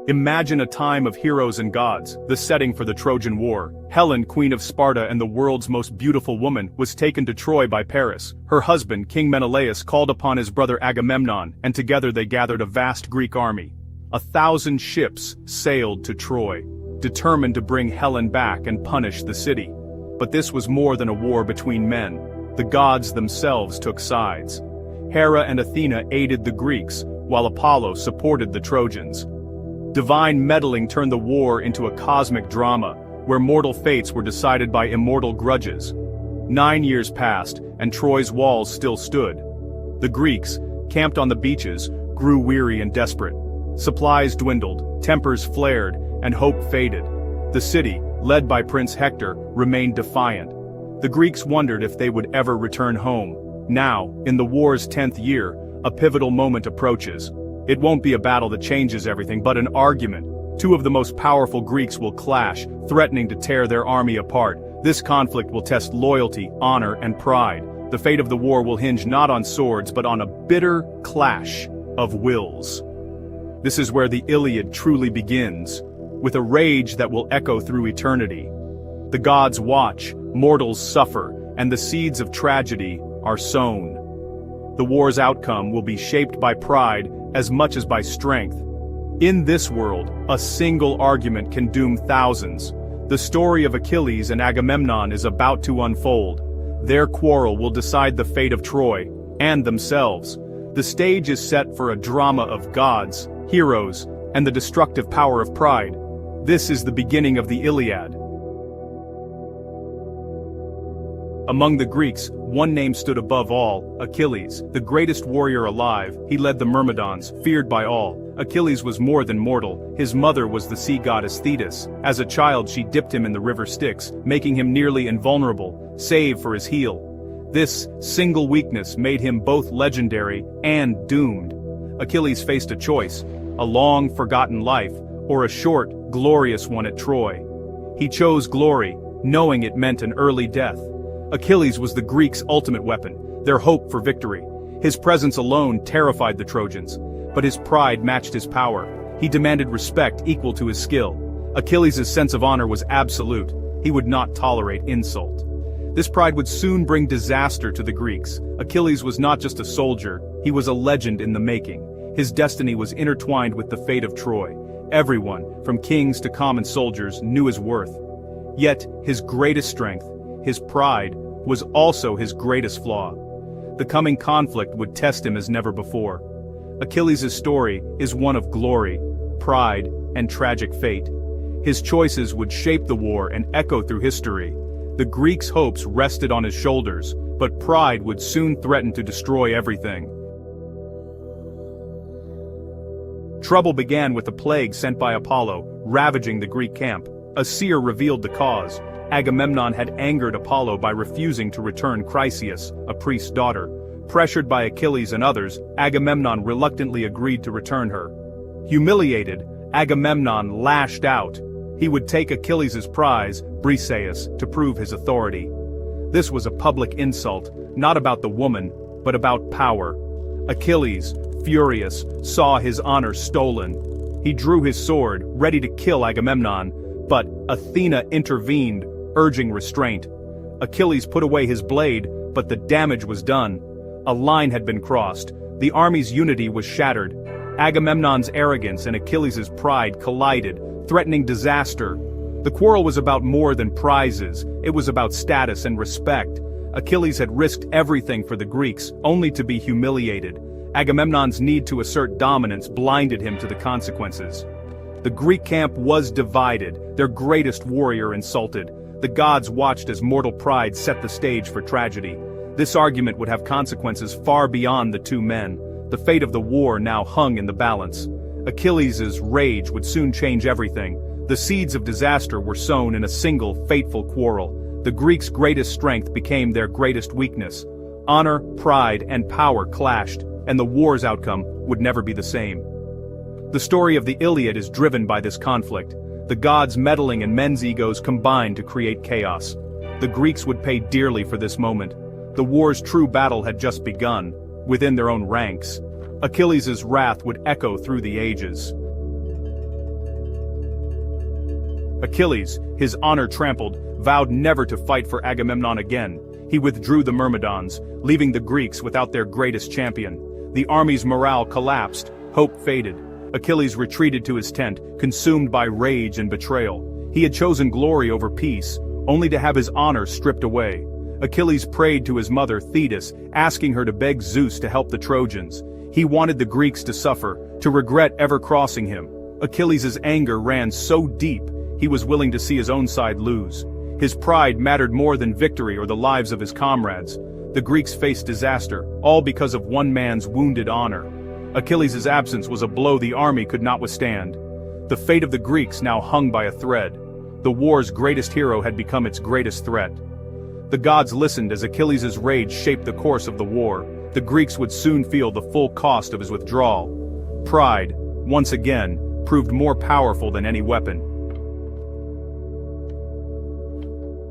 Imagine a time of heroes and gods, the setting for the Trojan War. Helen, queen of Sparta and the world's most beautiful woman, was taken to Troy by Paris. Her husband, King Menelaus, called upon his brother Agamemnon, and together they gathered a vast Greek army. 1,000 ships sailed to Troy, determined to bring Helen back and punish the city. But this was more than a war between men. The gods themselves took sides. Hera and Athena aided the Greeks, while Apollo supported the Trojans. Divine meddling turned the war into a cosmic drama, where mortal fates were decided by immortal grudges. 9 years passed, and Troy's walls still stood. The Greeks, camped on the beaches, grew weary and desperate. Supplies dwindled, tempers flared, and hope faded. The city, led by Prince Hector, remained defiant. The Greeks wondered if they would ever return home. Now, in the war's 10th year, a pivotal moment approaches. It won't be a battle that changes everything, but an argument. Two of the most powerful Greeks will clash, threatening to tear their army apart. This conflict will test loyalty, honor, and pride. The fate of the war will hinge not on swords but on a bitter clash of wills. This is where the Iliad truly begins, with a rage that will echo through eternity. The gods watch, mortals suffer, and the seeds of tragedy are sown. The war's outcome will be shaped by pride as much as by strength. In this world, a single argument can doom thousands. The story of Achilles and Agamemnon is about to unfold. Their quarrel will decide the fate of Troy, and themselves. The stage is set for a drama of gods, heroes, and the destructive power of pride. This is the beginning of the Iliad. Among the Greeks, one name stood above all: Achilles, the greatest warrior alive. He led the Myrmidons, feared by all. Achilles was more than mortal. His mother was the sea goddess Thetis. As a child she dipped him in the river Styx, making him nearly invulnerable, save for his heel. This single weakness made him both legendary and doomed. Achilles faced a choice: a long, forgotten life, or a short, glorious one at Troy. He chose glory, knowing it meant an early death. Achilles was the Greeks' ultimate weapon, their hope for victory. His presence alone terrified the Trojans, but his pride matched his power. He demanded respect equal to his skill. Achilles' sense of honor was absolute. He would not tolerate insult. This pride would soon bring disaster to the Greeks. Achilles was not just a soldier, he was a legend in the making. His destiny was intertwined with the fate of Troy. Everyone, from kings to common soldiers, knew his worth. Yet, his greatest strength, his pride, was also his greatest flaw. The coming conflict would test him as never before. Achilles' story is one of glory, pride, and tragic fate. His choices would shape the war and echo through history. The Greeks' hopes rested on his shoulders, but pride would soon threaten to destroy everything. Trouble began with a plague sent by Apollo, ravaging the Greek camp. A seer revealed the cause. Agamemnon had angered Apollo by refusing to return Chryseis, a priest's daughter. Pressured by Achilles and others, Agamemnon reluctantly agreed to return her. Humiliated, Agamemnon lashed out. He would take Achilles' prize, Briseis, to prove his authority. This was a public insult, not about the woman, but about power. Achilles, furious, saw his honor stolen. He drew his sword, ready to kill Agamemnon, but Athena intervened, urging restraint. Achilles put away his blade, but the damage was done. A line had been crossed. The army's unity was shattered. Agamemnon's arrogance and Achilles' pride collided, threatening disaster. The quarrel was about more than prizes. It was about status and respect. Achilles had risked everything for the Greeks, only to be humiliated. Agamemnon's need to assert dominance blinded him to the consequences. The Greek camp was divided, their greatest warrior insulted. The gods watched as mortal pride set the stage for tragedy. This argument would have consequences far beyond the two men. The fate of the war now hung in the balance. Achilles' rage would soon change everything. The seeds of disaster were sown in a single, fateful quarrel. The Greeks' greatest strength became their greatest weakness. Honor, pride, and power clashed, and the war's outcome would never be the same. The story of the Iliad is driven by this conflict. The gods meddling and men's egos combined to create chaos. The Greeks would pay dearly for this moment. The war's true battle had just begun, within their own ranks. Achilles' wrath would echo through the ages. Achilles, his honor trampled, vowed never to fight for Agamemnon again. He withdrew the Myrmidons, leaving the Greeks without their greatest champion. The army's morale collapsed, hope faded. Achilles retreated to his tent, consumed by rage and betrayal. He had chosen glory over peace, only to have his honor stripped away. Achilles prayed to his mother Thetis, asking her to beg Zeus to help the Trojans. He wanted the Greeks to suffer, to regret ever crossing him. Achilles' anger ran so deep, he was willing to see his own side lose. His pride mattered more than victory or the lives of his comrades. The Greeks faced disaster, all because of one man's wounded honor. Achilles' absence was a blow the army could not withstand. The fate of the Greeks now hung by a thread. The war's greatest hero had become its greatest threat. The gods listened as Achilles' rage shaped the course of the war. The Greeks would soon feel the full cost of his withdrawal. Pride, once again, proved more powerful than any weapon.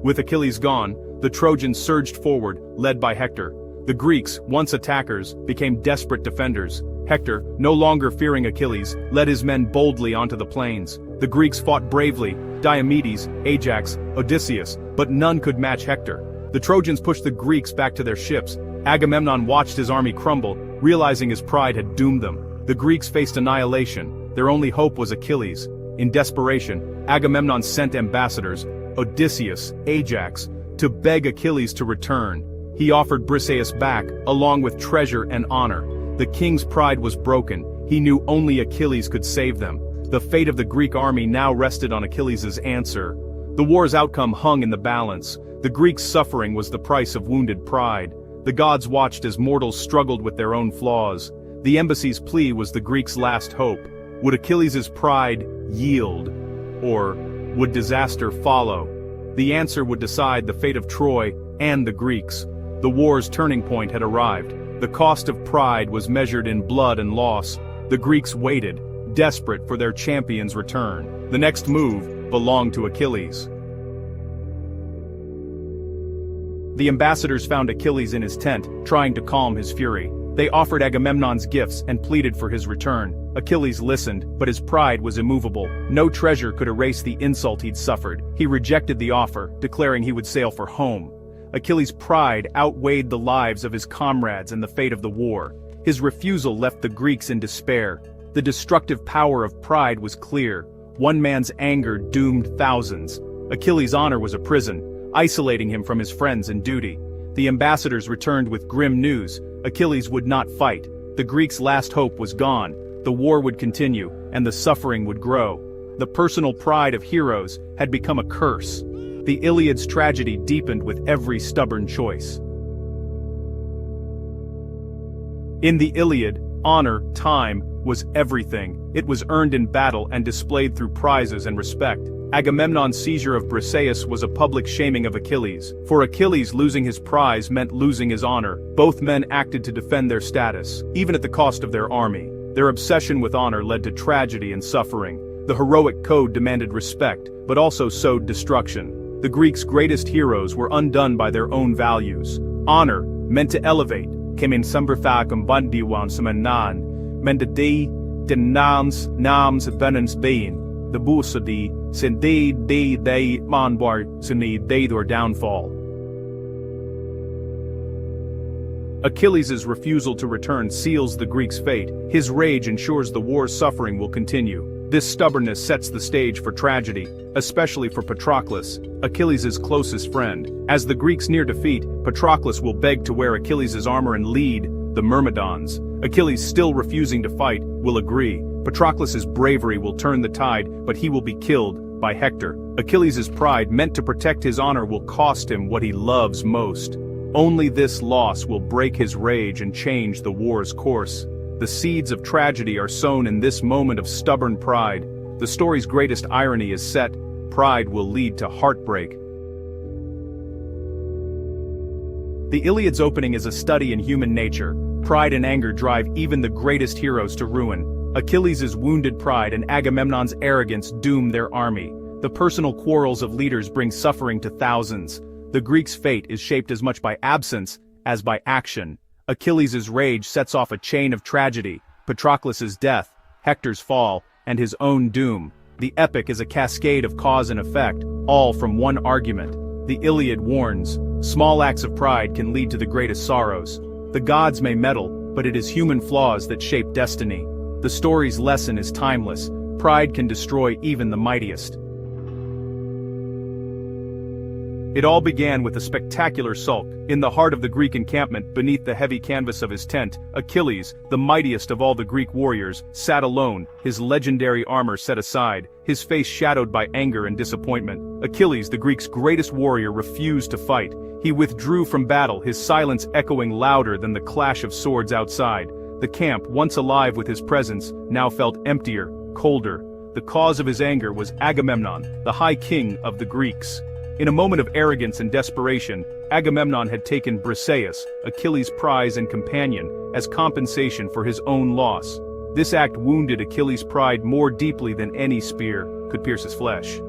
With Achilles gone, the Trojans surged forward, led by Hector. The Greeks, once attackers, became desperate defenders. Hector, no longer fearing Achilles, led his men boldly onto the plains. The Greeks fought bravely, Diomedes, Ajax, Odysseus, but none could match Hector. The Trojans pushed the Greeks back to their ships. Agamemnon watched his army crumble, realizing his pride had doomed them. The Greeks faced annihilation. Their only hope was Achilles. In desperation, Agamemnon sent ambassadors, Odysseus, Ajax, to beg Achilles to return. He offered Briseis back, along with treasure and honor. The king's pride was broken. He knew only Achilles could save them. The fate of the Greek army now rested on Achilles' answer. The war's outcome hung in the balance. The Greeks' suffering was the price of wounded pride. The gods watched as mortals struggled with their own flaws. The embassy's plea was the Greeks' last hope. Would Achilles' pride yield? Or would disaster follow? The answer would decide the fate of Troy and the Greeks. The war's turning point had arrived. The cost of pride was measured in blood and loss. The Greeks waited, desperate for their champion's return. The next move belonged to Achilles. The ambassadors found Achilles in his tent, trying to calm his fury. They offered Agamemnon's gifts and pleaded for his return. Achilles listened, but his pride was immovable. No treasure could erase the insult he'd suffered. He rejected the offer, declaring he would sail for home. Achilles' pride outweighed the lives of his comrades and the fate of the war. His refusal left the Greeks in despair. The destructive power of pride was clear. One man's anger doomed thousands. Achilles' honor was a prison, isolating him from his friends and duty. The ambassadors returned with grim news. Achilles would not fight. The Greeks' last hope was gone. The war would continue, and the suffering would grow. The personal pride of heroes had become a curse. The Iliad's tragedy deepened with every stubborn choice. In the Iliad, honor, time, was everything. It was earned in battle and displayed through prizes and respect. Agamemnon's seizure of Briseis was a public shaming of Achilles. For Achilles, losing his prize meant losing his honor. Both men acted to defend their status, even at the cost of their army. Their obsession with honor led to tragedy and suffering. The heroic code demanded respect, but also sowed destruction. The Greeks' greatest heroes were undone by their own values. Honor, meant to elevate, came in samberfag bandiwan samanan, mendadi, denans, nams benens bein, the busadi, sindi they manbar sini they their downfall. Achilles' refusal to return seals the Greeks' fate. His rage ensures the war's suffering will continue. This stubbornness sets the stage for tragedy, especially for Patroclus, Achilles' closest friend. As the Greeks near defeat, Patroclus will beg to wear Achilles' armor and lead the Myrmidons. Achilles, still refusing to fight, will agree. Patroclus' bravery will turn the tide, but he will be killed by Hector. Achilles' pride, meant to protect his honor, will cost him what he loves most. Only this loss will break his rage and change the war's course. The seeds of tragedy are sown in this moment of stubborn pride. The story's greatest irony is set. Pride will lead to heartbreak. The Iliad's opening is a study in human nature. Pride and anger drive even the greatest heroes to ruin. Achilles' wounded pride and Agamemnon's arrogance doom their army. The personal quarrels of leaders bring suffering to thousands. The Greeks' fate is shaped as much by absence as by action. Achilles' rage sets off a chain of tragedy: Patroclus' death, Hector's fall, and his own doom. The epic is a cascade of cause and effect, all from one argument. The Iliad warns, small acts of pride can lead to the greatest sorrows. The gods may meddle, but it is human flaws that shape destiny. The story's lesson is timeless. Pride can destroy even the mightiest. It all began with a spectacular sulk. In the heart of the Greek encampment, beneath the heavy canvas of his tent, Achilles, the mightiest of all the Greek warriors, sat alone, his legendary armor set aside, his face shadowed by anger and disappointment. Achilles, the Greeks' greatest warrior, refused to fight. He withdrew from battle, his silence echoing louder than the clash of swords outside. The camp, once alive with his presence, now felt emptier, colder. The cause of his anger was Agamemnon, the high king of the Greeks. In a moment of arrogance and desperation, Agamemnon had taken Briseis, Achilles' prize and companion, as compensation for his own loss. This act wounded Achilles' pride more deeply than any spear could pierce his flesh.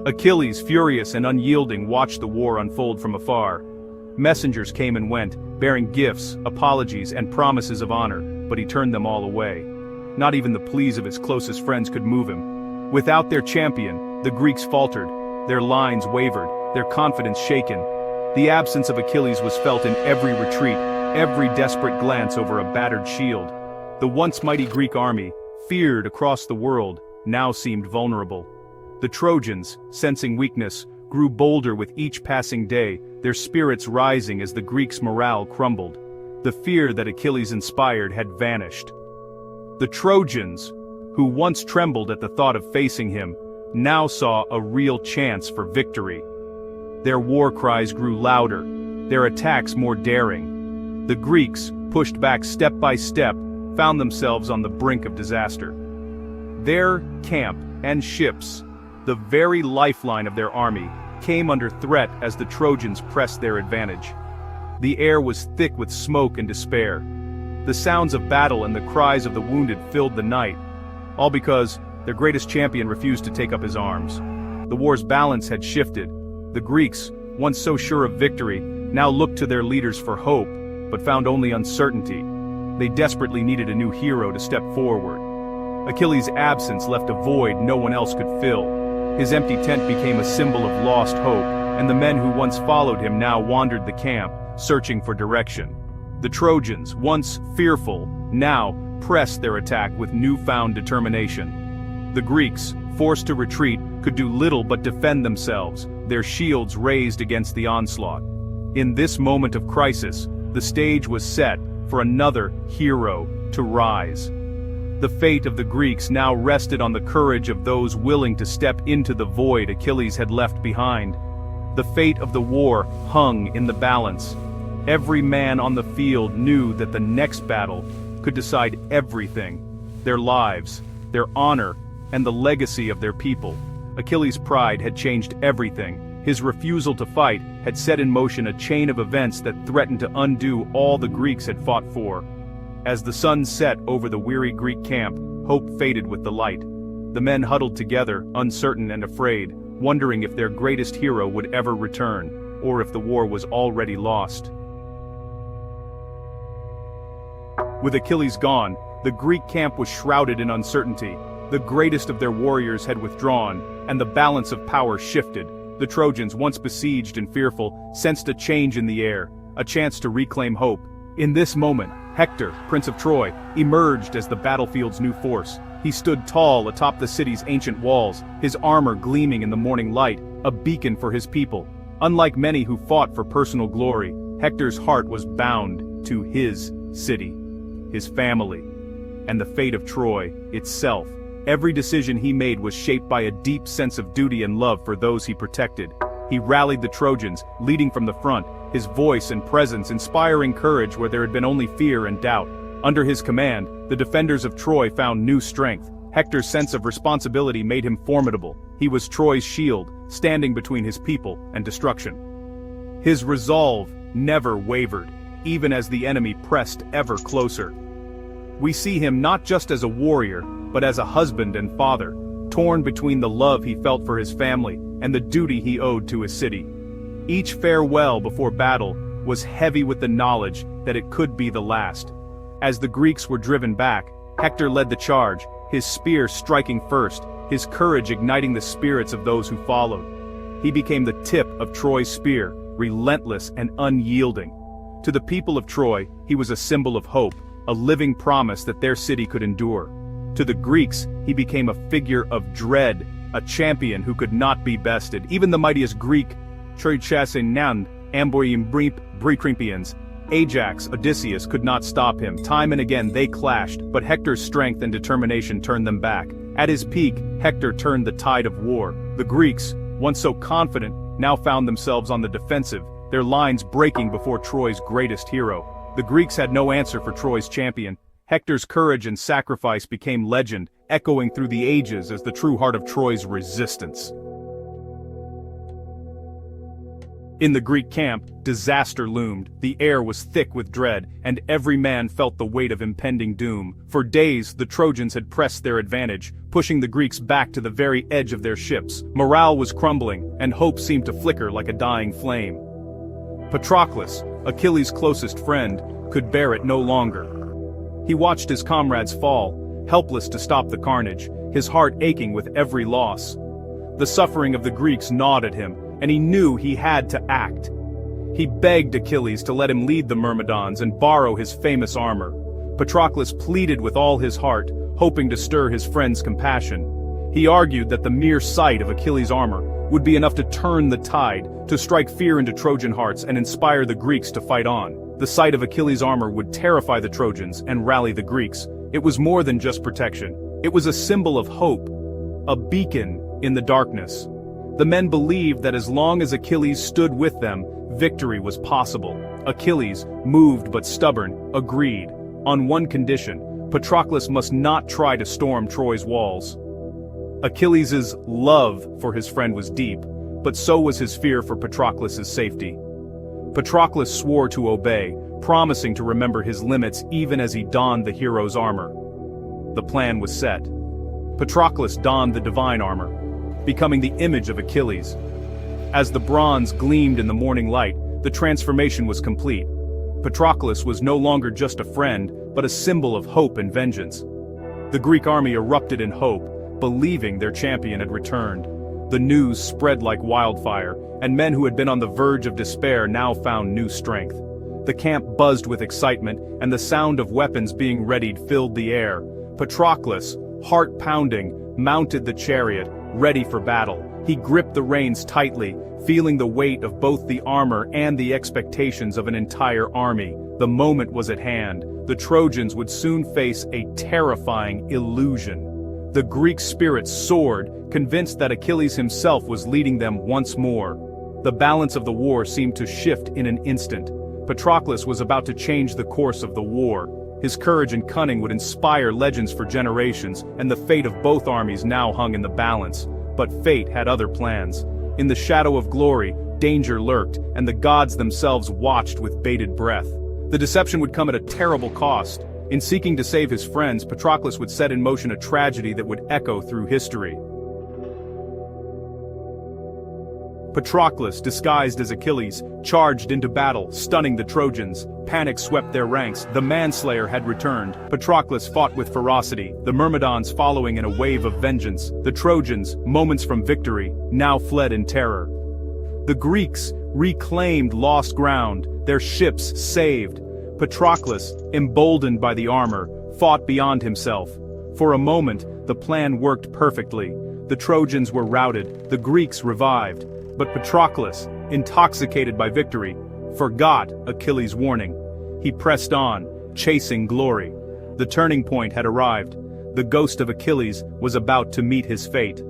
Achilles, furious and unyielding, watched the war unfold from afar. Messengers came and went, bearing gifts, apologies, and promises of honor, but he turned them all away. Not even the pleas of his closest friends could move him. Without their champion, the Greeks faltered. Their lines wavered, their confidence shaken. The absence of Achilles was felt in every retreat, every desperate glance over a battered shield. The once mighty Greek army, feared across the world, now seemed vulnerable. The Trojans, sensing weakness, grew bolder with each passing day, their spirits rising as the Greeks' morale crumbled. The fear that Achilles inspired had vanished. The Trojans, who once trembled at the thought of facing him, now saw a real chance for victory. Their war cries grew louder, their attacks more daring. The Greeks, pushed back step by step, found themselves on the brink of disaster. Their camp and ships, the very lifeline of their army, came under threat as the Trojans pressed their advantage. The air was thick with smoke and despair. The sounds of battle and the cries of the wounded filled the night, all because their greatest champion refused to take up his arms. The war's balance had shifted. The Greeks, once so sure of victory, now looked to their leaders for hope, but found only uncertainty. They desperately needed a new hero to step forward. Achilles' absence left a void no one else could fill. His empty tent became a symbol of lost hope, and the men who once followed him now wandered the camp, searching for direction. The Trojans, once fearful, now pressed their attack with newfound determination. The Greeks, forced to retreat, could do little but defend themselves, their shields raised against the onslaught. In this moment of crisis, the stage was set for another hero to rise. The fate of the Greeks now rested on the courage of those willing to step into the void Achilles had left behind. The fate of the war hung in the balance. Every man on the field knew that the next battle could decide everything: their lives, their honor, and the legacy of their people. Achilles' pride had changed everything. His refusal to fight had set in motion a chain of events that threatened to undo all the Greeks had fought for. As the sun set over the weary Greek camp, hope faded with the light. The men huddled together, uncertain and afraid, wondering if their greatest hero would ever return, or if the war was already lost. With Achilles gone, the Greek camp was shrouded in uncertainty. The greatest of their warriors had withdrawn, and the balance of power shifted. The Trojans, once besieged and fearful, sensed a change in the air, a chance to reclaim hope. In this moment, Hector, Prince of Troy, emerged as the battlefield's new force. He stood tall atop the city's ancient walls, his armor gleaming in the morning light, a beacon for his people. Unlike many who fought for personal glory, Hector's heart was bound to his city, his family, and the fate of Troy itself. Every decision he made was shaped by a deep sense of duty and love for those he protected. He rallied the Trojans, leading from the front, his voice and presence inspiring courage where there had been only fear and doubt. Under his command, the defenders of Troy found new strength. Hector's sense of responsibility made him formidable. He was Troy's shield, standing between his people and destruction. His resolve never wavered, even as the enemy pressed ever closer. We see him not just as a warrior, but as a husband and father, torn between the love he felt for his family and the duty he owed to his city. Each farewell before battle was heavy with the knowledge that it could be the last. As the Greeks were driven back, Hector led the charge, his spear striking first, his courage igniting the spirits of those who followed. He became the tip of Troy's spear, relentless and unyielding. To the people of Troy, he was a symbol of hope, a living promise that their city could endure. To the Greeks, he became a figure of dread, a champion who could not be bested. Even the mightiest Greek, Trojan War, Ajax, Odysseus could not stop him. Time and again they clashed, but Hector's strength and determination turned them back. At his peak, Hector turned the tide of war. The Greeks, once so confident, now found themselves on the defensive, their lines breaking before Troy's greatest hero. The Greeks had no answer for Troy's champion. Hector's courage and sacrifice became legend, echoing through the ages as the true heart of Troy's resistance. In the Greek camp, disaster loomed. The air was thick with dread, and every man felt the weight of impending doom. For days, the Trojans had pressed their advantage, pushing the Greeks back to the very edge of their ships. Morale was crumbling, and hope seemed to flicker like a dying flame. Patroclus, Achilles' closest friend, could bear it no longer. He watched his comrades fall, helpless to stop the carnage, his heart aching with every loss. The suffering of the Greeks gnawed at him, and he knew he had to act. He begged Achilles to let him lead the Myrmidons and borrow his famous armor. Patroclus pleaded with all his heart, hoping to stir his friend's compassion. He argued that the mere sight of Achilles' armor would be enough to turn the tide, to strike fear into Trojan hearts and inspire the Greeks to fight on. The sight of Achilles' armor would terrify the Trojans and rally the Greeks. It was more than just protection. It was a symbol of hope, a beacon in the darkness. The men believed that as long as Achilles stood with them, victory was possible. Achilles, moved but stubborn, agreed. On one condition: Patroclus must not try to storm Troy's walls. Achilles' love for his friend was deep, but so was his fear for Patroclus' safety. Patroclus swore to obey, promising to remember his limits even as he donned the hero's armor. The plan was set. Patroclus donned the divine armor, becoming the image of Achilles. As the bronze gleamed in the morning light, the transformation was complete. Patroclus was no longer just a friend, but a symbol of hope and vengeance. The Greek army erupted in hope, believing their champion had returned. The news spread like wildfire, and men who had been on the verge of despair now found new strength. The camp buzzed with excitement, and the sound of weapons being readied filled the air. Patroclus, heart pounding, mounted the chariot, ready for battle. He gripped the reins tightly, feeling the weight of both the armor and the expectations of an entire army. The moment was at hand. The Trojans would soon face a terrifying illusion. The Greek spirit soared, convinced that Achilles himself was leading them once more. The balance of the war seemed to shift in an instant. Patroclus was about to change the course of the war. His courage and cunning would inspire legends for generations, and the fate of both armies now hung in the balance. But fate had other plans. In the shadow of glory, danger lurked, and the gods themselves watched with bated breath. The deception would come at a terrible cost. In seeking to save his friends, Patroclus would set in motion a tragedy that would echo through history. Patroclus, disguised as Achilles, charged into battle, stunning the Trojans. Panic swept their ranks. The manslayer had returned. Patroclus fought with ferocity, the Myrmidons following in a wave of vengeance. The Trojans, moments from victory, now fled in terror. The Greeks reclaimed lost ground, their ships saved. Patroclus, emboldened by the armor, fought beyond himself. For a moment, the plan worked perfectly. The Trojans were routed, the Greeks revived. But Patroclus, intoxicated by victory, forgot Achilles' warning. He pressed on, chasing glory. The turning point had arrived. The ghost of Achilles was about to meet his fate.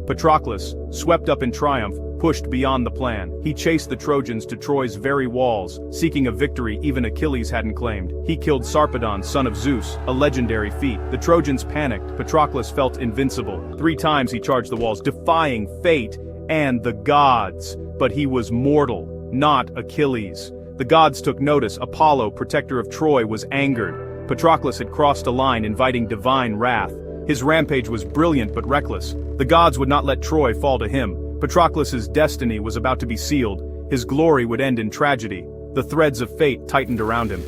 Patroclus, swept up in triumph, pushed beyond the plan. He chased the Trojans to Troy's very walls, seeking a victory even Achilles hadn't claimed. He killed Sarpedon, son of Zeus, a legendary feat. The Trojans panicked. Patroclus felt invincible. 3 times he charged the walls, defying fate and the gods. But he was mortal, not Achilles. The gods took notice. Apollo, protector of Troy, was angered. Patroclus had crossed a line inviting divine wrath. His rampage was brilliant but reckless. The gods would not let Troy fall to him. Patroclus's destiny was about to be sealed. His glory would end in tragedy. The threads of fate tightened around him.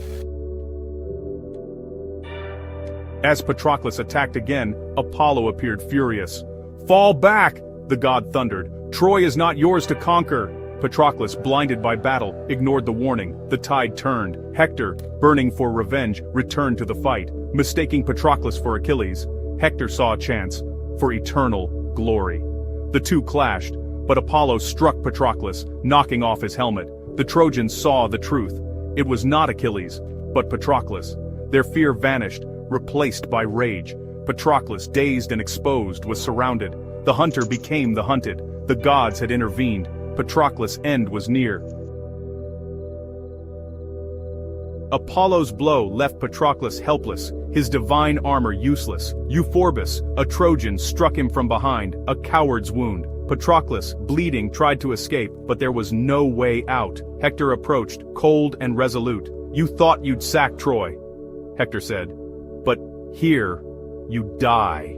As Patroclus attacked again, Apollo appeared furious. "Fall back!" the god thundered. "Troy is not yours to conquer!" Patroclus, blinded by battle, ignored the warning. The tide turned. Hector, burning for revenge, returned to the fight. Mistaking Patroclus for Achilles, Hector saw a chance for eternal glory. The two clashed, but Apollo struck Patroclus, knocking off his helmet. The Trojans saw the truth. It was not Achilles, but Patroclus. Their fear vanished, replaced by rage. Patroclus, dazed and exposed, was surrounded. The hunter became the hunted. The gods had intervened. Patroclus' end was near. Apollo's blow left Patroclus helpless, his divine armor useless. Euphorbus, a Trojan, struck him from behind, a coward's wound. Patroclus, bleeding, tried to escape, but there was no way out. Hector approached, cold and resolute. "You thought you'd sack Troy," Hector said. "But here, you die."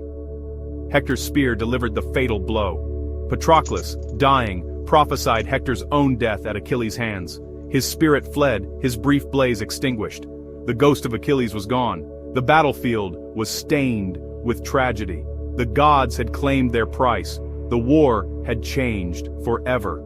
Hector's spear delivered the fatal blow. Patroclus, dying, prophesied Hector's own death at Achilles' hands. His spirit fled, his brief blaze extinguished. The ghost of Achilles was gone. The battlefield was stained with tragedy. The gods had claimed their price. The war had changed forever.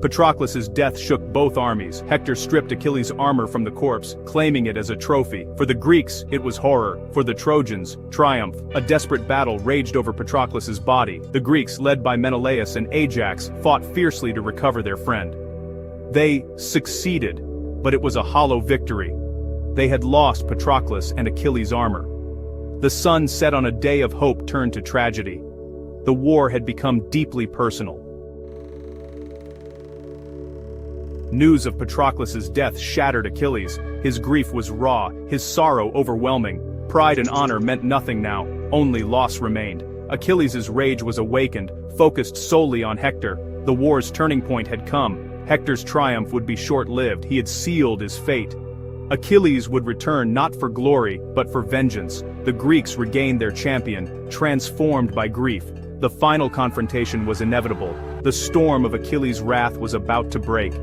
Patroclus' death shook both armies. Hector stripped Achilles' armor from the corpse, claiming it as a trophy. For the Greeks, it was horror. For the Trojans, triumph. A desperate battle raged over Patroclus' body. The Greeks, led by Menelaus and Ajax, fought fiercely to recover their friend. They succeeded, but it was a hollow victory. They had lost Patroclus and Achilles' armor. The sun set on a day of hope turned to tragedy. The war had become deeply personal. News of Patroclus' death shattered Achilles. His grief was raw, his sorrow overwhelming. Pride and honor meant nothing now, only loss remained. Achilles' rage was awakened, focused solely on Hector. The war's turning point had come. Hector's triumph would be short-lived, he had sealed his fate. Achilles would return not for glory, but for vengeance. The Greeks regained their champion, transformed by grief. The final confrontation was inevitable. The storm of Achilles' wrath was about to break.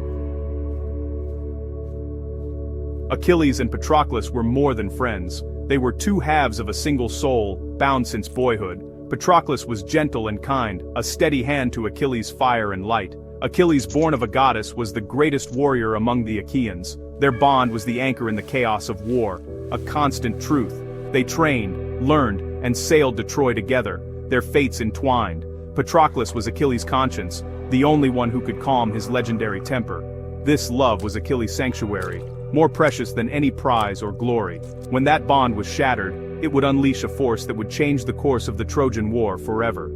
Achilles and Patroclus were more than friends. They were two halves of a single soul, bound since boyhood. Patroclus was gentle and kind, a steady hand to Achilles' fire and light. Achilles, born of a goddess, was the greatest warrior among the Achaeans. Their bond was the anchor in the chaos of war, a constant truth. They trained, learned, and sailed to Troy together, their fates entwined. Patroclus was Achilles' conscience, the only one who could calm his legendary temper. This love was Achilles' sanctuary, more precious than any prize or glory. When that bond was shattered, it would unleash a force that would change the course of the Trojan War forever.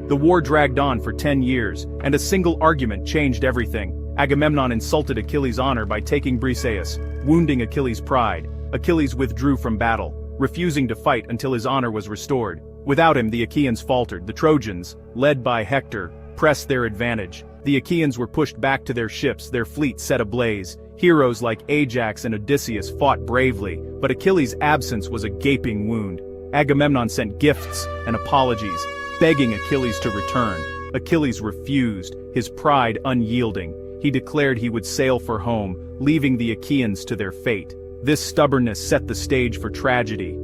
The war dragged on for 10 years, and a single argument changed everything. Agamemnon insulted Achilles' honor by taking Briseis, wounding Achilles' pride. Achilles withdrew from battle, refusing to fight until his honor was restored. Without him, the Achaeans faltered. The Trojans, led by Hector, pressed their advantage. The Achaeans were pushed back to their ships, their fleet set ablaze. Heroes like Ajax and Odysseus fought bravely, but Achilles' absence was a gaping wound. Agamemnon sent gifts and apologies, begging Achilles to return. Achilles refused, his pride unyielding. He declared he would sail for home, leaving the Achaeans to their fate. This stubbornness set the stage for tragedy.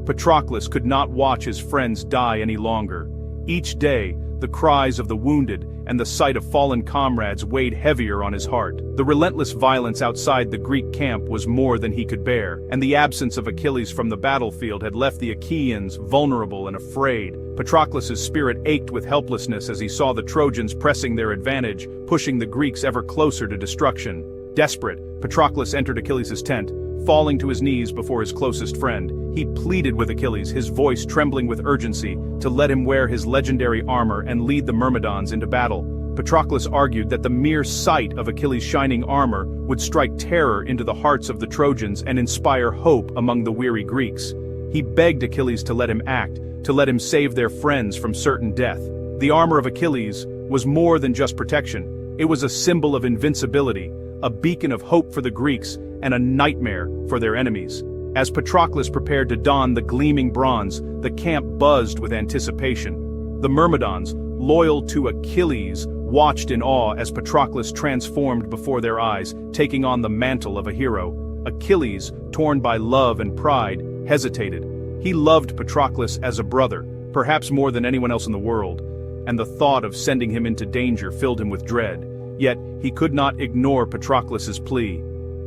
Patroclus could not watch his friends die any longer. Each day, the cries of the wounded and the sight of fallen comrades weighed heavier on his heart. The relentless violence outside the Greek camp was more than he could bear, and the absence of Achilles from the battlefield had left the Achaeans vulnerable and afraid. Patroclus' spirit ached with helplessness as he saw the Trojans pressing their advantage, pushing the Greeks ever closer to destruction. Desperate, Patroclus entered Achilles' tent, falling to his knees before his closest friend. He pleaded with Achilles, his voice trembling with urgency, to let him wear his legendary armor and lead the Myrmidons into battle. Patroclus argued that the mere sight of Achilles' shining armor would strike terror into the hearts of the Trojans and inspire hope among the weary Greeks. He begged Achilles to let him act, to let him save their friends from certain death. The armor of Achilles was more than just protection. It was a symbol of invincibility, a beacon of hope for the Greeks, and a nightmare for their enemies. As Patroclus prepared to don the gleaming bronze, the camp buzzed with anticipation. The Myrmidons, loyal to Achilles, watched in awe as Patroclus transformed before their eyes, taking on the mantle of a hero. Achilles, torn by love and pride, hesitated. He loved Patroclus as a brother, perhaps more than anyone else in the world, and the thought of sending him into danger filled him with dread. Yet, he could not ignore Patroclus's plea.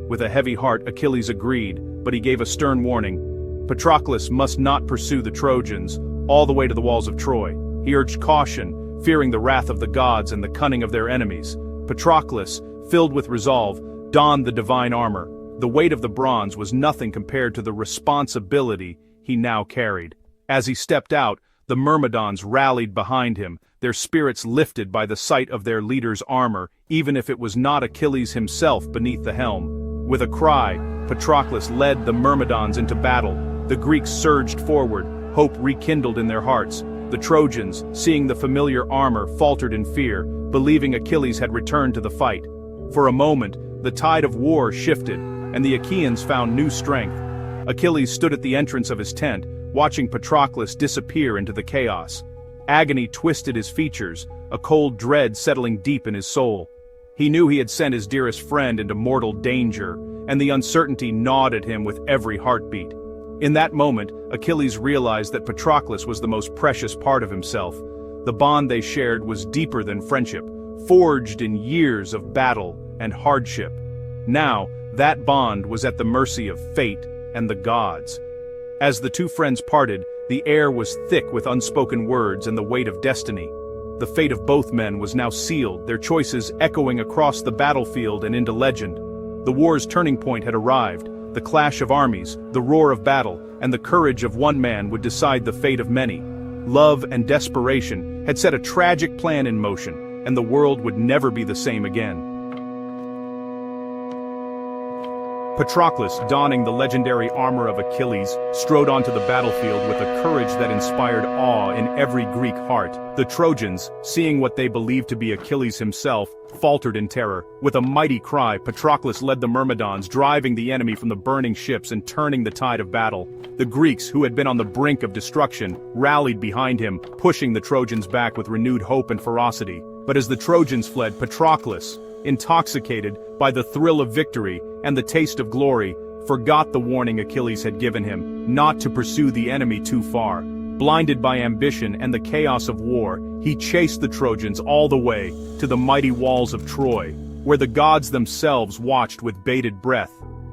With a heavy heart, Achilles agreed, but he gave a stern warning. Patroclus must not pursue the Trojans all the way to the walls of Troy. He urged caution, fearing the wrath of the gods and the cunning of their enemies. Patroclus, filled with resolve, donned the divine armor. The weight of the bronze was nothing compared to the responsibility he now carried. As he stepped out, the Myrmidons rallied behind him, their spirits lifted by the sight of their leader's armor, even if it was not Achilles himself beneath the helm. With a cry, Patroclus led the Myrmidons into battle. The Greeks surged forward, hope rekindled in their hearts. The Trojans, seeing the familiar armor, faltered in fear, believing Achilles had returned to the fight. For a moment, the tide of war shifted, and the Achaeans found new strength. Achilles stood at the entrance of his tent, watching Patroclus disappear into the chaos. Agony twisted his features, a cold dread settling deep in his soul. He knew he had sent his dearest friend into mortal danger, and the uncertainty gnawed at him with every heartbeat. In that moment, Achilles realized that Patroclus was the most precious part of himself. The bond they shared was deeper than friendship, forged in years of battle and hardship. Now, that bond was at the mercy of fate and the gods. As the two friends parted, the air was thick with unspoken words and the weight of destiny. The fate of both men was now sealed, their choices echoing across the battlefield and into legend. The war's turning point had arrived. The clash of armies, the roar of battle, and the courage of one man would decide the fate of many. Love and desperation had set a tragic plan in motion, and the world would never be the same again. Patroclus, donning the legendary armor of Achilles, strode onto the battlefield with a courage that inspired awe in every Greek heart. The Trojans, seeing what they believed to be Achilles himself, faltered in terror. With a mighty cry, Patroclus led the Myrmidons, driving the enemy from the burning ships and turning the tide of battle. The Greeks, who had been on the brink of destruction, rallied behind him, pushing the Trojans back with renewed hope and ferocity. But as the Trojans fled, Patroclus, intoxicated by the thrill of victory and the taste of glory, forgot the warning Achilles had given him, not to pursue the enemy too far. Blinded by ambition and the chaos of war, he chased the Trojans all the way to the mighty walls of Troy, where the gods themselves watched with bated breath.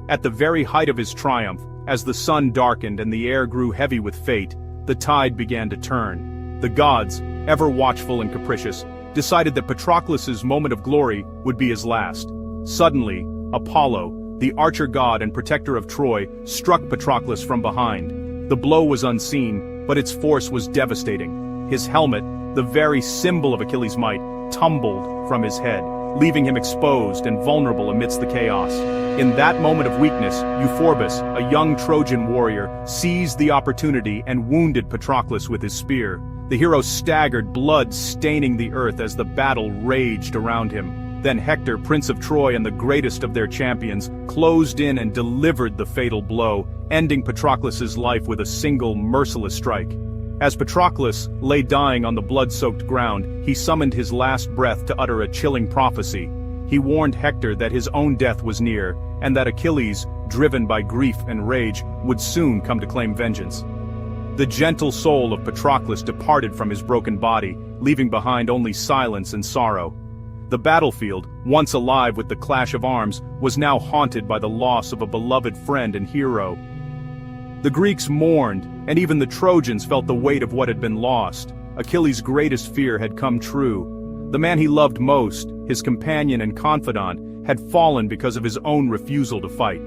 At the very height of his triumph, as the sun darkened and the air grew heavy with fate, the tide began to turn. The gods, ever watchful and capricious, decided that Patroclus's moment of glory would be his last. Suddenly, Apollo, the archer god and protector of Troy, struck Patroclus from behind. The blow was unseen, but its force was devastating. His helmet, the very symbol of Achilles' might, tumbled from his head, leaving him exposed and vulnerable amidst the chaos. In that moment of weakness, Euphorbus, a young Trojan warrior, seized the opportunity and wounded Patroclus with his spear. The hero staggered, blood staining the earth as the battle raged around him. Then Hector, Prince of Troy and the greatest of their champions, closed in and delivered the fatal blow, ending Patroclus's life with a single merciless strike. As Patroclus lay dying on the blood-soaked ground, he summoned his last breath to utter a chilling prophecy. He warned Hector that his own death was near, and that Achilles, driven by grief and rage, would soon come to claim vengeance. The gentle soul of Patroclus departed from his broken body, leaving behind only silence and sorrow. The battlefield, once alive with the clash of arms, was now haunted by the loss of a beloved friend and hero. The Greeks mourned, and even the Trojans felt the weight of what had been lost. Achilles' greatest fear had come true. The man he loved most, his companion and confidant, had fallen because of his own refusal to fight.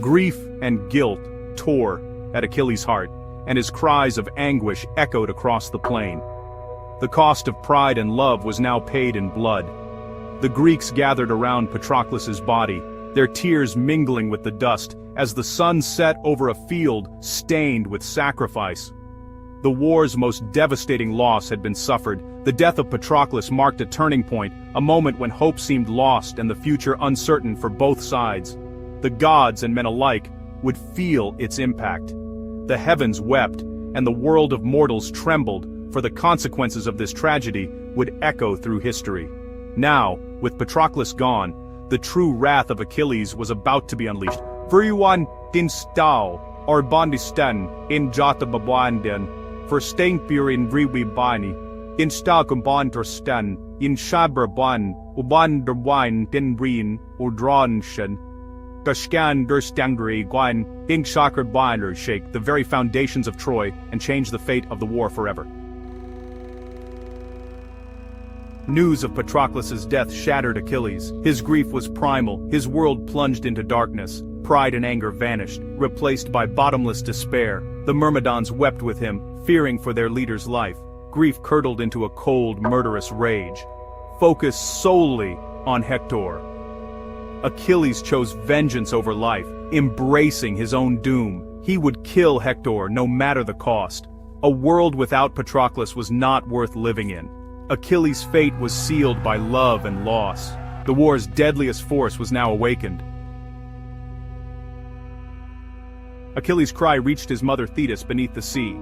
Grief and guilt tore at Achilles' heart, and his cries of anguish echoed across the plain. The cost of pride and love was now paid in blood. The Greeks gathered around Patroclus's body, their tears mingling with the dust, as the sun set over a field stained with sacrifice. The war's most devastating loss had been suffered. The death of Patroclus marked a turning point, a moment when hope seemed lost and the future uncertain for both sides. The gods and men alike would feel its impact. The heavens wept, and the world of mortals trembled, for the consequences of this tragedy would echo through history. Now, with Patroclus gone, the true wrath of Achilles was about to be unleashed. Everyone din stau, or bondistan, in jata babwanden, for steinpurin vriwi bani, in stagum bondrstan, in shabra ban, ubandrwine din rin, or dronshan. Dashkan durstangri guan, in chakra binder shake the very foundations of Troy and change the fate of the war forever. News of Patroclus' death shattered Achilles. His grief was primal, his world plunged into darkness. Pride and anger vanished, replaced by bottomless despair. The Myrmidons wept with him, fearing for their leader's life. Grief curdled into a cold, murderous rage. Focused solely on Hector. Achilles chose vengeance over life, embracing his own doom. He would kill Hector no matter the cost. A world without Patroclus was not worth living in. Achilles' fate was sealed by love and loss. The war's deadliest force was now awakened. Achilles' cry reached his mother Thetis beneath the sea.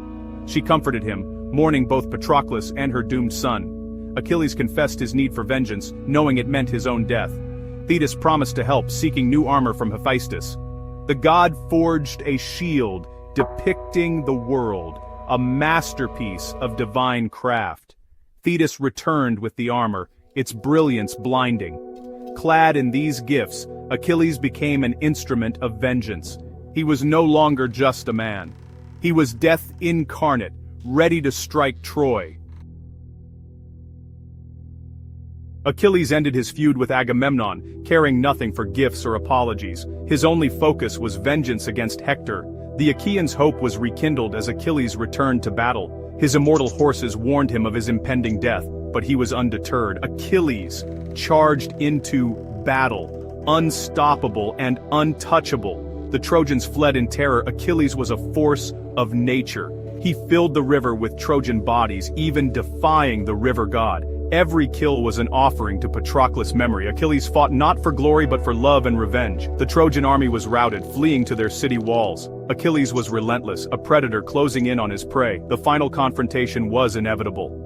She comforted him, mourning both Patroclus and her doomed son. Achilles confessed his need for vengeance, knowing it meant his own death. Thetis promised to help, seeking new armor from Hephaestus. The god forged a shield depicting the world, a masterpiece of divine craft. Thetis returned with the armor, its brilliance blinding. Clad in these gifts, Achilles became an instrument of vengeance. He was no longer just a man. He was death incarnate, ready to strike Troy. Achilles ended his feud with Agamemnon, caring nothing for gifts or apologies. His only focus was vengeance against Hector. The Achaeans' hope was rekindled as Achilles returned to battle. His immortal horses warned him of his impending death, but he was undeterred. Achilles charged into battle, unstoppable and untouchable. The Trojans fled in terror. Achilles was a force of nature. He filled the river with Trojan bodies, even defying the river god. Every kill was an offering to Patroclus' memory. Achilles fought not for glory but for love and revenge. The Trojan army was routed, fleeing to their city walls. Achilles was relentless, a predator closing in on his prey. The final confrontation was inevitable.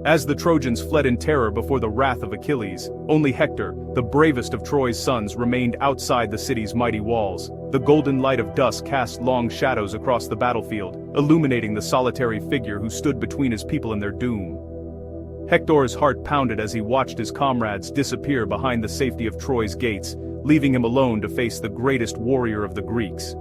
As the Trojans fled in terror before the wrath of Achilles, only Hector, the bravest of Troy's sons, remained outside the city's mighty walls. The golden light of dusk cast long shadows across the battlefield, illuminating the solitary figure who stood between his people and their doom. Hector's heart pounded as he watched his comrades disappear behind the safety of Troy's gates, leaving him alone to face the greatest warrior of the Greeks.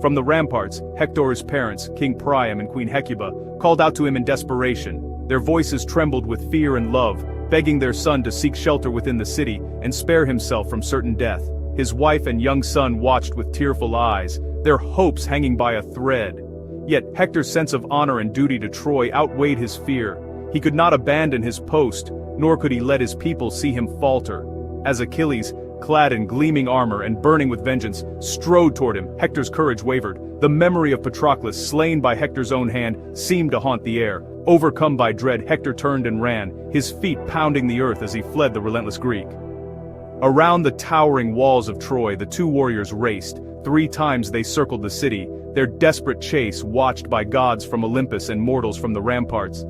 From the ramparts, Hector's parents, King Priam and Queen Hecuba, called out to him in desperation. Their voices trembled with fear and love, begging their son to seek shelter within the city and spare himself from certain death. His wife and young son watched with tearful eyes, their hopes hanging by a thread. Yet Hector's sense of honor and duty to Troy outweighed his fear. He could not abandon his post, nor could he let his people see him falter. As Achilles, clad in gleaming armor and burning with vengeance, strode toward him, Hector's courage wavered. The memory of Patroclus, slain by Hector's own hand, seemed to haunt the air. Overcome by dread, Hector turned and ran, his feet pounding the earth as he fled the relentless Greek. Around the towering walls of Troy, the two warriors raced. 3 times they circled the city, their desperate chase watched by gods from Olympus and mortals from the ramparts.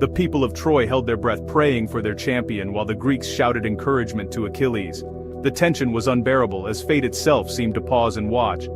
The people of Troy held their breath, praying for their champion, while the Greeks shouted encouragement to Achilles. The tension was unbearable, as fate itself seemed to pause and watch.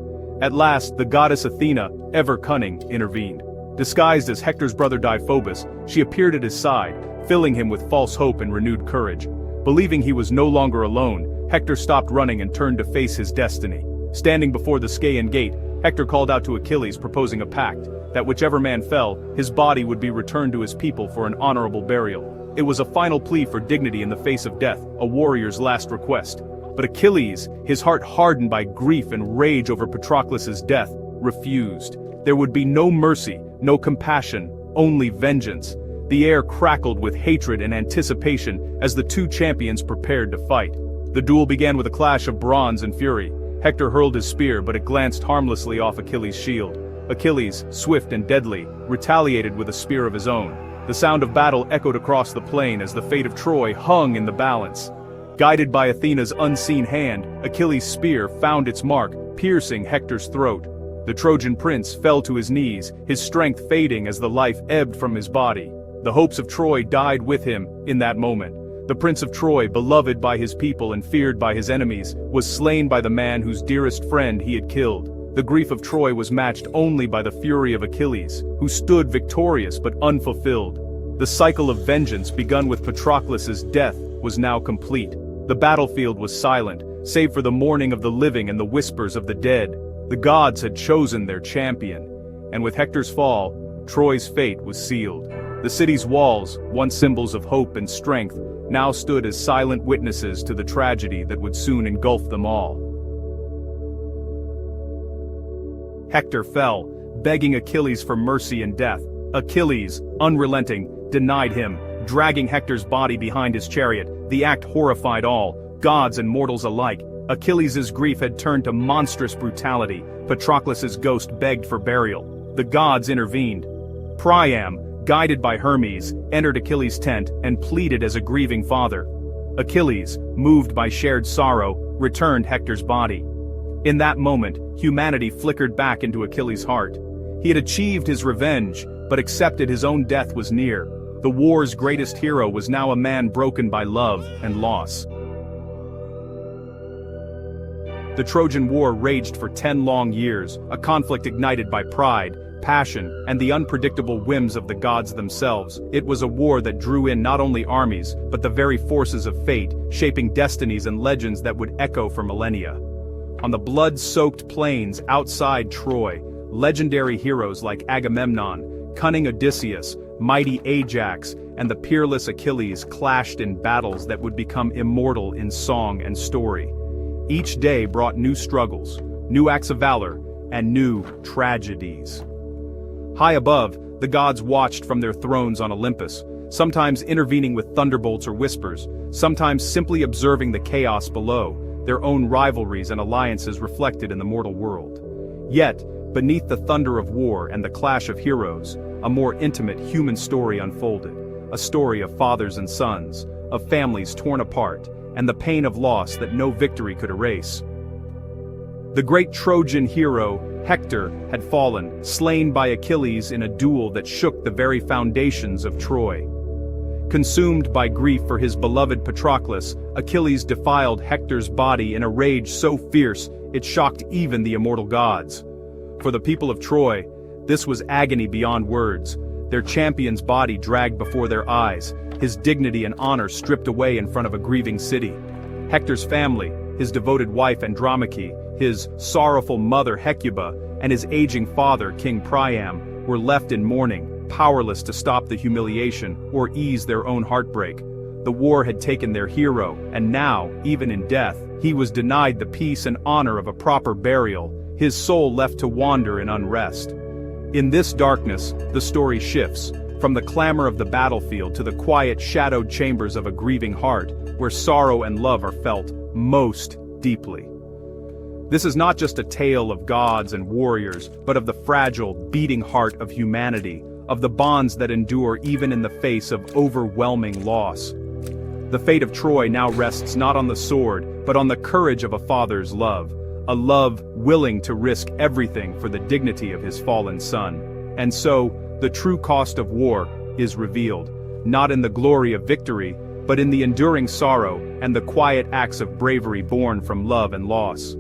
At last, the goddess Athena, ever cunning, intervened. Disguised as Hector's brother Deiphobus, she appeared at his side, filling him with false hope and renewed courage. Believing he was no longer alone, Hector stopped running and turned to face his destiny. Standing before the Scaean gate, Hector called out to Achilles, proposing a pact, that whichever man fell, his body would be returned to his people for an honorable burial. It was a final plea for dignity in the face of death, a warrior's last request. But Achilles, his heart hardened by grief and rage over Patroclus' death, refused. There would be no mercy, no compassion, only vengeance. The air crackled with hatred and anticipation as the two champions prepared to fight. The duel began with a clash of bronze and fury. Hector hurled his spear, but it glanced harmlessly off Achilles' shield. Achilles, swift and deadly, retaliated with a spear of his own. The sound of battle echoed across the plain as the fate of Troy hung in the balance. Guided by Athena's unseen hand, Achilles' spear found its mark, piercing Hector's throat. The Trojan prince fell to his knees, his strength fading as the life ebbed from his body. The hopes of Troy died with him in that moment. The Prince of Troy, beloved by his people and feared by his enemies, was slain by the man whose dearest friend he had killed. The grief of Troy was matched only by the fury of Achilles, who stood victorious but unfulfilled. The cycle of vengeance begun with Patroclus' death was now complete. The battlefield was silent, save for the mourning of the living and the whispers of the dead. The gods had chosen their champion, and with Hector's fall, Troy's fate was sealed. The city's walls, once symbols of hope and strength, now stood as silent witnesses to the tragedy that would soon engulf them all. Hector fell, begging Achilles for mercy and death. Achilles, unrelenting, denied him, dragging Hector's body behind his chariot. The act horrified all, gods and mortals alike. Achilles' grief had turned to monstrous brutality. Patroclus' ghost begged for burial. The gods intervened. Priam, guided by Hermes, entered Achilles' tent and pleaded as a grieving father. Achilles, moved by shared sorrow, returned Hector's body. In that moment, humanity flickered back into Achilles' heart. He had achieved his revenge, but accepted his own death was near. The war's greatest hero was now a man broken by love and loss. The Trojan War raged for 10 long years, a conflict ignited by pride, passion, and the unpredictable whims of the gods themselves. It was a war that drew in not only armies, but the very forces of fate, shaping destinies and legends that would echo for millennia. On the blood-soaked plains outside Troy, legendary heroes like Agamemnon, cunning Odysseus, mighty Ajax, and the peerless Achilles clashed in battles that would become immortal in song and story. Each day brought new struggles, new acts of valor, and new tragedies. High above, the gods watched from their thrones on Olympus, sometimes intervening with thunderbolts or whispers, sometimes simply observing the chaos below, their own rivalries and alliances reflected in the mortal world. Yet, beneath the thunder of war and the clash of heroes, a more intimate human story unfolded, a story of fathers and sons, of families torn apart, and the pain of loss that no victory could erase. The great Trojan hero, Hector, had fallen, slain by Achilles in a duel that shook the very foundations of Troy. Consumed by grief for his beloved Patroclus, Achilles defiled Hector's body in a rage so fierce it shocked even the immortal gods. For the people of Troy, this was agony beyond words, their champion's body dragged before their eyes, his dignity and honor stripped away in front of a grieving city. Hector's family, his devoted wife Andromache, his sorrowful mother Hecuba, and his aging father King Priam, were left in mourning, powerless to stop the humiliation or ease their own heartbreak. The war had taken their hero, and now, even in death, he was denied the peace and honor of a proper burial, his soul left to wander in unrest. In this darkness, the story shifts, from the clamor of the battlefield to the quiet shadowed chambers of a grieving heart, where sorrow and love are felt most deeply. This is not just a tale of gods and warriors, but of the fragile, beating heart of humanity, of the bonds that endure even in the face of overwhelming loss. The fate of Troy now rests not on the sword, but on the courage of a father's love, a love willing to risk everything for the dignity of his fallen son. And so, the true cost of war is revealed, not in the glory of victory, but in the enduring sorrow and the quiet acts of bravery born from love and loss.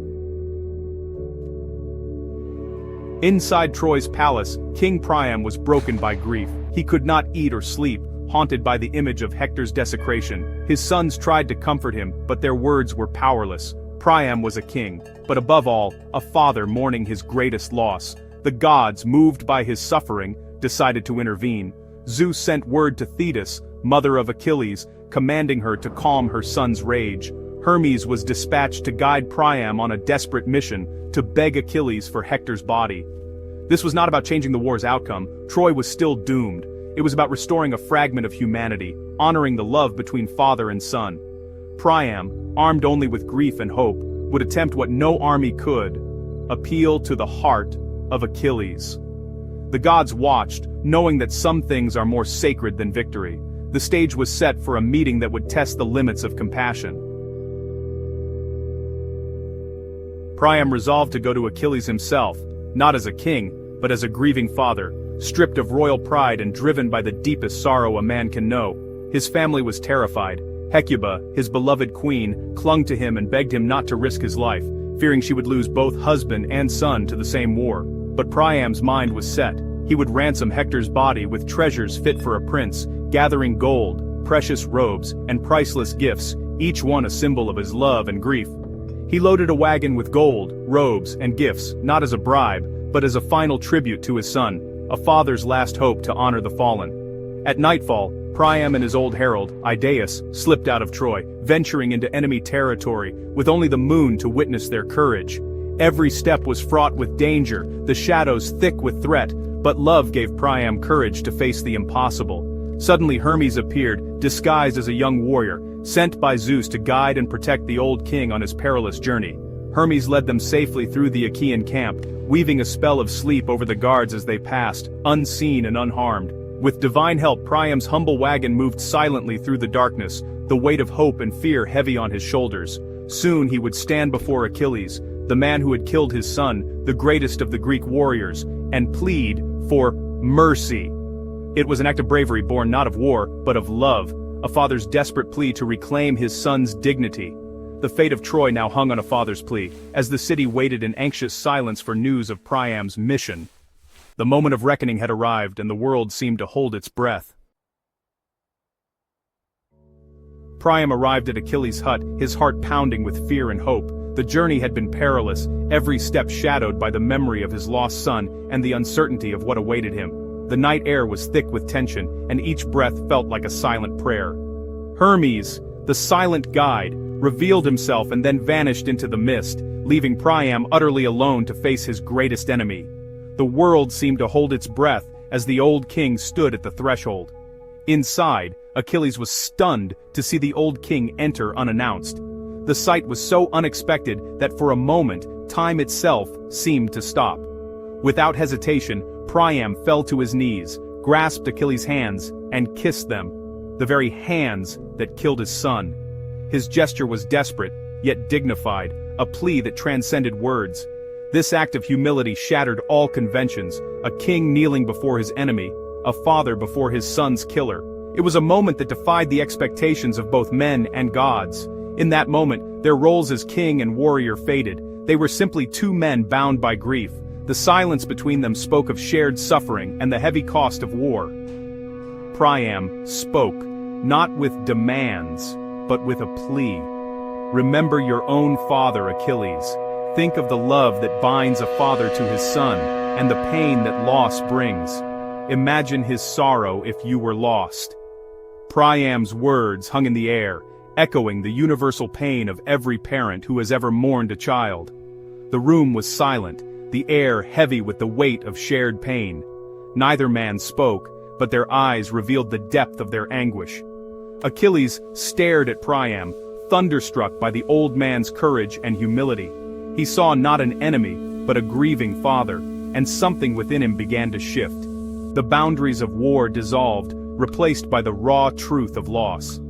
Inside Troy's palace, King Priam was broken by grief. He could not eat or sleep, haunted by the image of Hector's desecration. His sons tried to comfort him, but their words were powerless. Priam was a king, but above all, a father mourning his greatest loss. The gods, moved by his suffering, decided to intervene. Zeus sent word to Thetis, mother of Achilles, commanding her to calm her son's rage. Hermes was dispatched to guide Priam on a desperate mission, to beg Achilles for Hector's body. This was not about changing the war's outcome. Troy was still doomed. It was about restoring a fragment of humanity, honoring the love between father and son. Priam, armed only with grief and hope, would attempt what no army could: appeal to the heart of Achilles. The gods watched, knowing that some things are more sacred than victory. The stage was set for a meeting that would test the limits of compassion. Priam resolved to go to Achilles himself, not as a king, but as a grieving father, stripped of royal pride and driven by the deepest sorrow a man can know. His family was terrified. Hecuba, his beloved queen, clung to him and begged him not to risk his life, fearing she would lose both husband and son to the same war. But Priam's mind was set. He would ransom Hector's body with treasures fit for a prince, gathering gold, precious robes, and priceless gifts, each one a symbol of his love and grief. He loaded a wagon with gold, robes, and gifts, not as a bribe, but as a final tribute to his son, a father's last hope to honor the fallen. At nightfall, Priam and his old herald, Idaeus, slipped out of Troy, venturing into enemy territory, with only the moon to witness their courage. Every step was fraught with danger, the shadows thick with threat, but love gave Priam courage to face the impossible. Suddenly Hermes appeared, disguised as a young warrior, sent by Zeus to guide and protect the old king on his perilous journey. Hermes led them safely through the Achaean camp, weaving a spell of sleep over the guards as they passed, unseen and unharmed. With divine help, Priam's humble wagon moved silently through the darkness, the weight of hope and fear heavy on his shoulders. Soon he would stand before Achilles, the man who had killed his son, the greatest of the Greek warriors, and plead for mercy. It was an act of bravery born not of war, but of love, a father's desperate plea to reclaim his son's dignity. The fate of Troy now hung on a father's plea, as the city waited in anxious silence for news of Priam's mission. The moment of reckoning had arrived, and the world seemed to hold its breath. Priam arrived at Achilles' hut, his heart pounding with fear and hope. The journey had been perilous, every step shadowed by the memory of his lost son and the uncertainty of what awaited him. The night air was thick with tension, and each breath felt like a silent prayer. Hermes, the silent guide, revealed himself and then vanished into the mist, leaving Priam utterly alone to face his greatest enemy. The world seemed to hold its breath as the old king stood at the threshold. Inside, Achilles was stunned to see the old king enter unannounced. The sight was so unexpected that for a moment, time itself seemed to stop. Without hesitation, Priam fell to his knees, grasped Achilles' hands, and kissed them, the very hands that killed his son. His gesture was desperate, yet dignified, a plea that transcended words. This act of humility shattered all conventions, a king kneeling before his enemy, a father before his son's killer. It was a moment that defied the expectations of both men and gods. In that moment, their roles as king and warrior faded. They were simply two men bound by grief. The silence between them spoke of shared suffering and the heavy cost of war. Priam spoke, not with demands, but with a plea. Remember your own father, Achilles. Think of the love that binds a father to his son, and the pain that loss brings. Imagine his sorrow if you were lost. Priam's words hung in the air, echoing the universal pain of every parent who has ever mourned a child. The room was silent, the air heavy with the weight of shared pain. Neither man spoke, but their eyes revealed the depth of their anguish. Achilles stared at Priam, thunderstruck by the old man's courage and humility. He saw not an enemy, but a grieving father, and something within him began to shift. The boundaries of war dissolved, replaced by the raw truth of loss.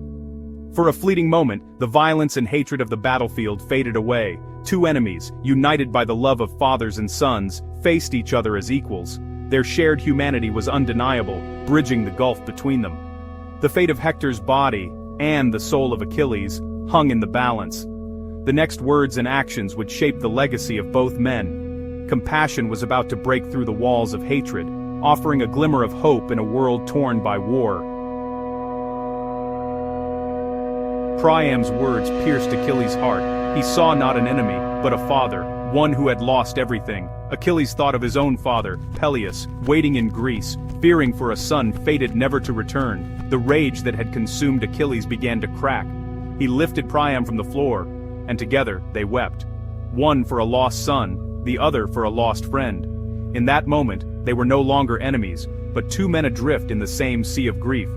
For a fleeting moment, the violence and hatred of the battlefield faded away. Two enemies, united by the love of fathers and sons, faced each other as equals. Their shared humanity was undeniable, bridging the gulf between them. The fate of Hector's body, and the soul of Achilles, hung in the balance. The next words and actions would shape the legacy of both men. Compassion was about to break through the walls of hatred, offering a glimmer of hope in a world torn by war. Priam's words pierced Achilles' heart. He saw not an enemy, but a father, one who had lost everything. Achilles thought of his own father, Peleus, waiting in Greece, fearing for a son fated never to return. The rage that had consumed Achilles began to crack. He lifted Priam from the floor, and together they wept. One for a lost son, the other for a lost friend. In that moment, they were no longer enemies, but two men adrift in the same sea of grief.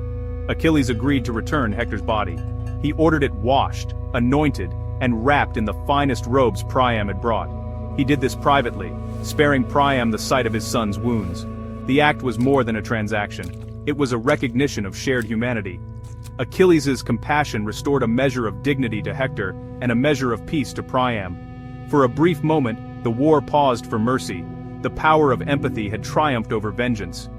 Achilles agreed to return Hector's body. He ordered it washed, anointed, and wrapped in the finest robes Priam had brought. He did this privately, sparing Priam the sight of his son's wounds. The act was more than a transaction. It was a recognition of shared humanity. Achilles' compassion restored a measure of dignity to Hector and a measure of peace to Priam. For a brief moment, the war paused for mercy. The power of empathy had triumphed over vengeance.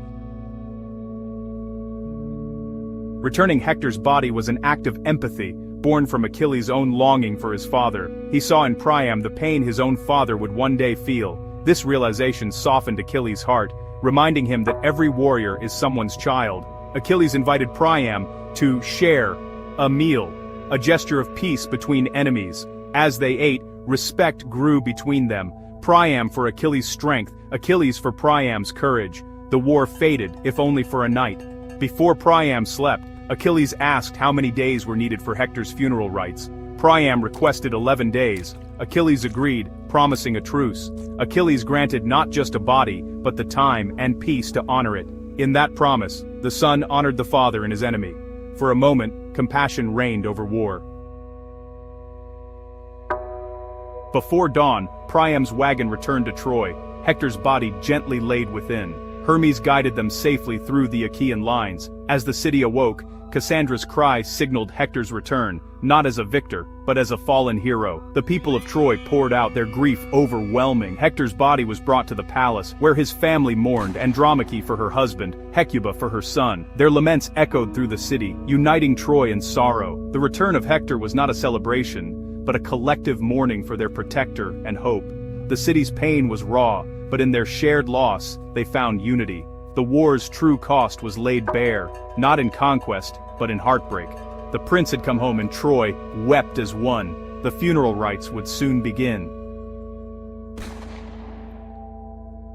Returning Hector's body was an act of empathy, born from Achilles' own longing for his father. He saw in Priam the pain his own father would one day feel. This realization softened Achilles' heart, reminding him that every warrior is someone's child. Achilles invited Priam to share a meal, a gesture of peace between enemies. As they ate, respect grew between them. Priam for Achilles' strength, Achilles for Priam's courage. The war faded, if only for a night. Before Priam slept, Achilles asked how many days were needed for Hector's funeral rites. Priam requested 11 days. Achilles agreed, promising a truce. Achilles granted not just a body, but the time and peace to honor it. In that promise, the son honored the father and his enemy. For a moment, compassion reigned over war. Before dawn, Priam's wagon returned to Troy, Hector's body gently laid within. Hermes guided them safely through the Achaean lines. As the city awoke, Cassandra's cry signaled Hector's return, not as a victor, but as a fallen hero. The people of Troy poured out, their grief overwhelming. Hector's body was brought to the palace, where his family mourned, Andromache for her husband, Hecuba for her son. Their laments echoed through the city, uniting Troy in sorrow. The return of Hector was not a celebration, but a collective mourning for their protector and hope. The city's pain was raw, but in their shared loss, they found unity. The war's true cost was laid bare, not in conquest, but in heartbreak. The prince had come home and Troy wept as one. The funeral rites would soon begin.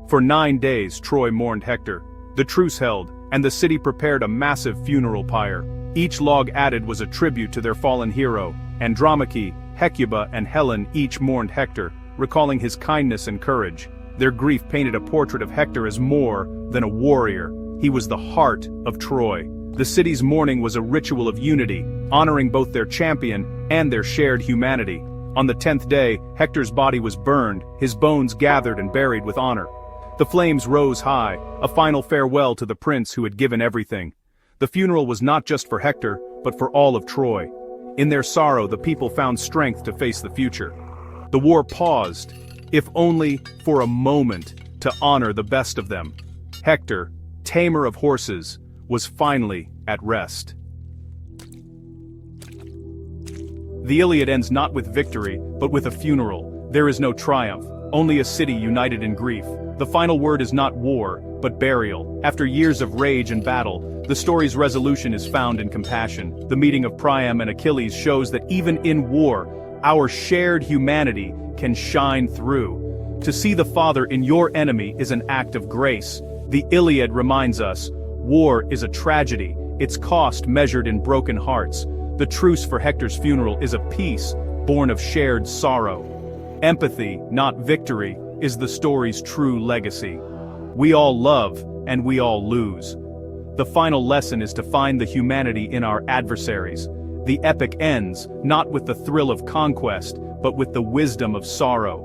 For 9 days, Troy mourned Hector. The truce held, and the city prepared a massive funeral pyre. Each log added was a tribute to their fallen hero. Andromache, Hecuba, and Helen each mourned Hector, recalling his kindness and courage. Their grief painted a portrait of Hector as more than a warrior. He was the heart of Troy. The city's mourning was a ritual of unity, honoring both their champion and their shared humanity. On the 10th day, Hector's body was burned, his bones gathered and buried with honor. The flames rose high, a final farewell to the prince who had given everything. The funeral was not just for Hector, but for all of Troy. In their sorrow, the people found strength to face the future. The war paused, if only for a moment, to honor the best of them. Hector, tamer of horses, was finally at rest. The Iliad ends not with victory, but with a funeral. There is no triumph, only a city united in grief. The final word is not war, but burial. After years of rage and battle, the story's resolution is found in compassion. The meeting of Priam and Achilles shows that even in war, our shared humanity can shine through. To see the father in your enemy is an act of grace. The Iliad reminds us, war is a tragedy, its cost measured in broken hearts. The truce for Hector's funeral is a peace born of shared sorrow. Empathy, not victory, is the story's true legacy. We all love, and we all lose. The final lesson is to find the humanity in our adversaries. The epic ends, not with the thrill of conquest, but with the wisdom of sorrow.